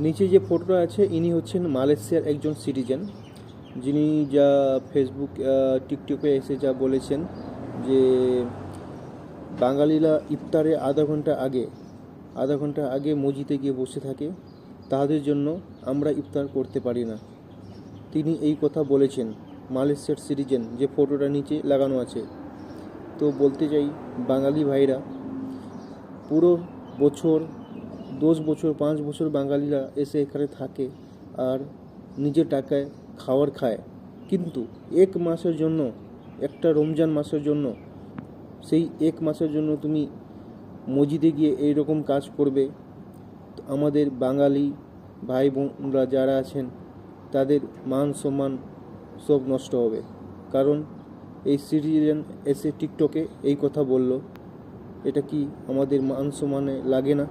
নিচে যে ফটোটা আছে ইনি হচ্ছেন মালয়েশিয়ার একজন সিটিজেন, যিনি যা ফেসবুক টিকটকে এসে যা বলেছেন যে বাঙালিরা ইফতারে আধা ঘন্টা আগে মসজিদে গিয়ে বসে থাকে, তাদের জন্য আমরা ইফতার করতে পারি না। তিনি এই কথা বলেছেন, মালয়েশিয়ার সিটিজেন, যে ফটোটা নিচে লাগানো আছে। তো বলতে চাই, বাঙালি ভাইরা পুরো বছর 10 বছর 5 বছর বাঙালিরা এসে এখানে থাকে আর নিজের টাকায় খাবার খায়, কিন্তু এক মাসের জন্য, একটা রমজান মাসের জন্য, সেই এক মাসের জন্য তুমি মসজিদে গিয়ে এই রকম কাজ করবে? আমাদের বাঙালি ভাই বোনরা যারা আছেন তাদের মান সম্মান সব নষ্ট হবে। কারণ এই সিটিজেন এসে টিকটকে এই কথা বলল, এটা কি আমাদের মান সম্মানে লাগে না?